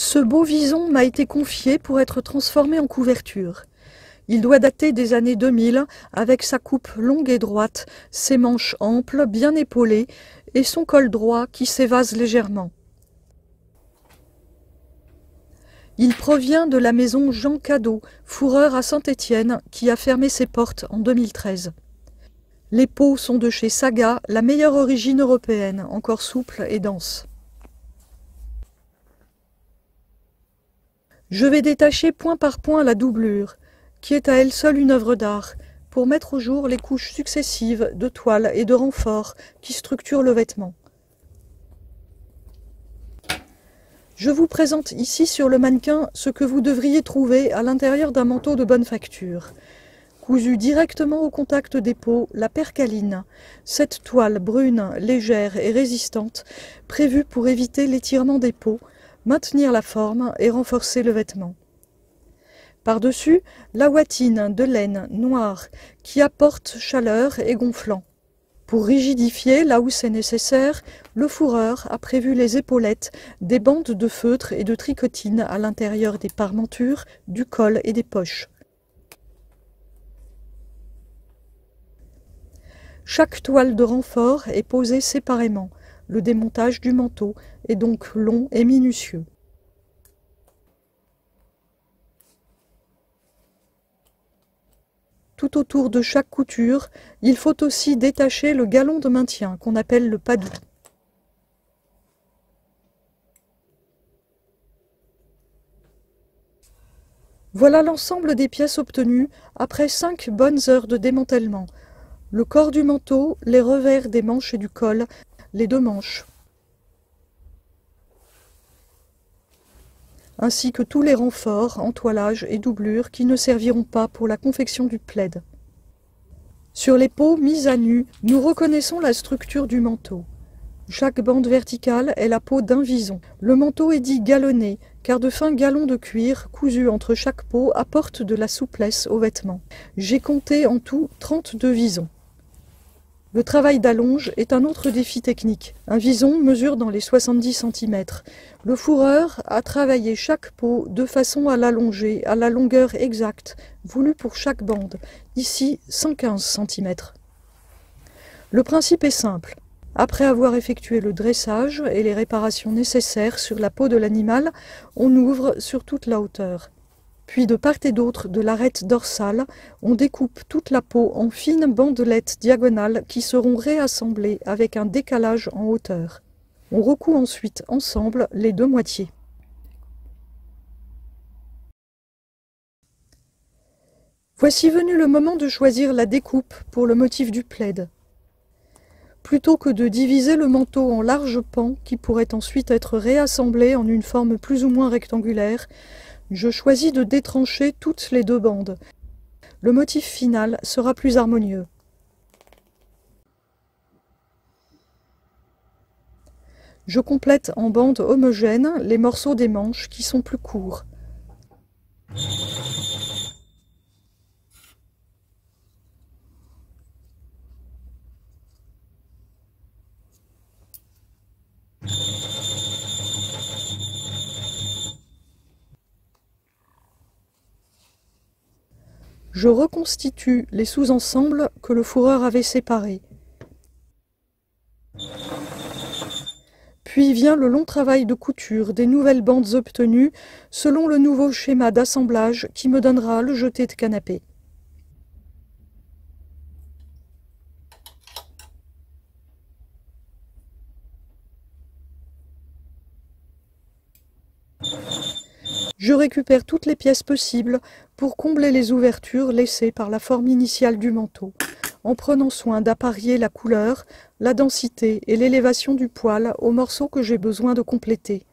Ce beau vison m'a été confié pour être transformé en couverture. Il doit dater des années 2000, avec sa coupe longue et droite, ses manches amples, bien épaulées, et son col droit qui s'évase légèrement. Il provient de la maison Jean Cadeau, fourreur à Saint-Étienne, qui a fermé ses portes en 2013. Les peaux sont de chez Saga, la meilleure origine européenne, encore souple et dense. Je vais détacher point par point la doublure, qui est à elle seule une œuvre d'art, pour mettre au jour les couches successives de toile et de renfort qui structurent le vêtement. Je vous présente ici sur le mannequin ce que vous devriez trouver à l'intérieur d'un manteau de bonne facture. Cousu directement au contact des peaux, la percaline, cette toile brune, légère et résistante, prévue pour éviter l'étirement des peaux, maintenir la forme et renforcer le vêtement. Par-dessus, la ouatine de laine noire qui apporte chaleur et gonflant. Pour rigidifier, là où c'est nécessaire, le fourreur a prévu les épaulettes, des bandes de feutre et de tricotine à l'intérieur des parmentures, du col et des poches. Chaque toile de renfort est posée séparément. Le démontage du manteau est donc long et minutieux. Tout autour de chaque couture, il faut aussi détacher le galon de maintien qu'on appelle le padou. Voilà l'ensemble des pièces obtenues après 5 bonnes heures de démantèlement. Le corps du manteau, les revers des manches et du col, les 2 manches, ainsi que tous les renforts, entoilages et doublures qui ne serviront pas pour la confection du plaid. Sur les peaux mises à nu, nous reconnaissons la structure du manteau. Chaque bande verticale est la peau d'un vison. Le manteau est dit galonné, car de fins galons de cuir cousus entre chaque peau apportent de la souplesse au vêtement. J'ai compté en tout 32 visons. Le travail d'allonge est un autre défi technique. Un vison mesure dans les 70 cm. Le fourreur a travaillé chaque peau de façon à l'allonger à la longueur exacte, voulue pour chaque bande, ici 115 cm. Le principe est simple. Après avoir effectué le dressage et les réparations nécessaires sur la peau de l'animal, on ouvre sur toute la hauteur. Puis de part et d'autre de l'arête dorsale, on découpe toute la peau en fines bandelettes diagonales qui seront réassemblées avec un décalage en hauteur. On recoue ensuite ensemble les 2 moitiés. Voici venu le moment de choisir la découpe pour le motif du plaid. Plutôt que de diviser le manteau en larges pans qui pourraient ensuite être réassemblés en une forme plus ou moins rectangulaire, je choisis de détrancher toutes les 2 bandes. Le motif final sera plus harmonieux. Je complète en bandes homogènes les morceaux des manches qui sont plus courts. Je reconstitue les sous-ensembles que le fourreur avait séparés. Puis vient le long travail de couture des nouvelles bandes obtenues selon le nouveau schéma d'assemblage qui me donnera le jeté de canapé. Je récupère toutes les pièces possibles pour combler les ouvertures laissées par la forme initiale du manteau, en prenant soin d'apparier la couleur, la densité et l'élévation du poil aux morceaux que j'ai besoin de compléter.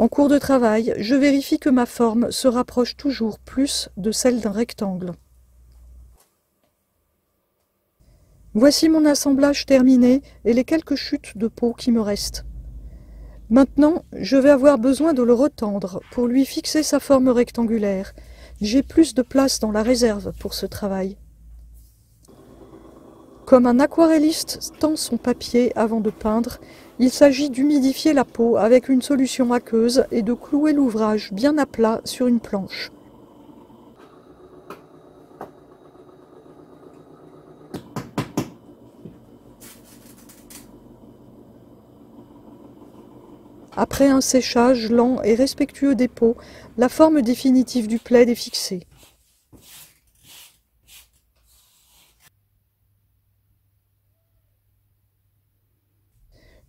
En cours de travail, je vérifie que ma forme se rapproche toujours plus de celle d'un rectangle. Voici mon assemblage terminé et les quelques chutes de peau qui me restent. Maintenant, je vais avoir besoin de le retendre pour lui fixer sa forme rectangulaire. J'ai plus de place dans la réserve pour ce travail. Comme un aquarelliste tend son papier avant de peindre, il s'agit d'humidifier la peau avec une solution aqueuse et de clouer l'ouvrage bien à plat sur une planche. Après un séchage lent et respectueux des peaux, la forme définitive du plaid est fixée.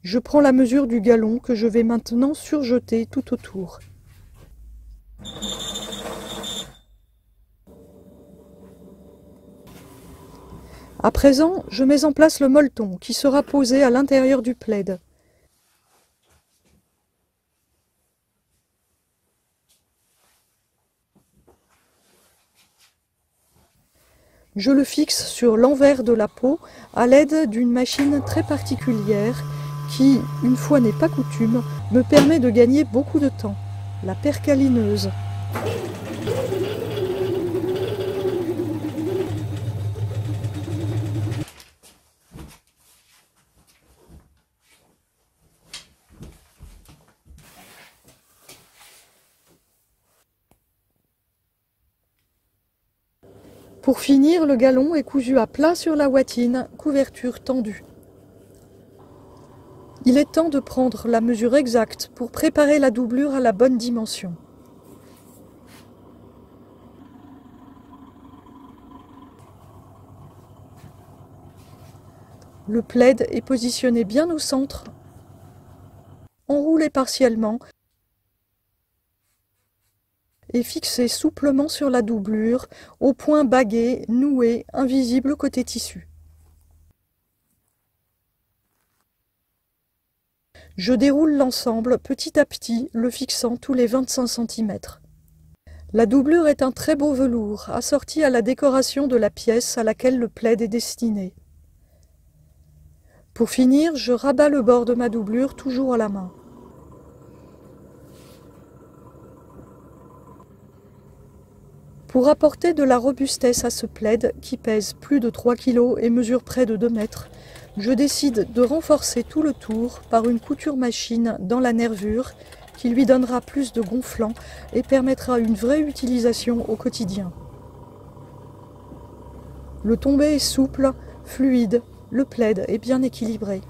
Je prends la mesure du galon que je vais maintenant surjeter tout autour. À présent, je mets en place le molleton qui sera posé à l'intérieur du plaid. Je le fixe sur l'envers de la peau à l'aide d'une machine très particulière qui, une fois n'est pas coutume, me permet de gagner beaucoup de temps, la percalineuse. Pour finir, le galon est cousu à plat sur la ouatine, couverture tendue. Il est temps de prendre la mesure exacte pour préparer la doublure à la bonne dimension. Le plaid est positionné bien au centre, enroulé partiellement et fixé souplement sur la doublure, au point bagué, noué, invisible côté tissu. Je déroule l'ensemble petit à petit, le fixant tous les 25 cm. La doublure est un très beau velours, assorti à la décoration de la pièce à laquelle le plaid est destiné. Pour finir, je rabats le bord de ma doublure toujours à la main. Pour apporter de la robustesse à ce plaid, qui pèse plus de 3 kg et mesure près de 2 mètres, je décide de renforcer tout le tour par une couture machine dans la nervure qui lui donnera plus de gonflant et permettra une vraie utilisation au quotidien. Le tombé est souple, fluide, le plaid est bien équilibré.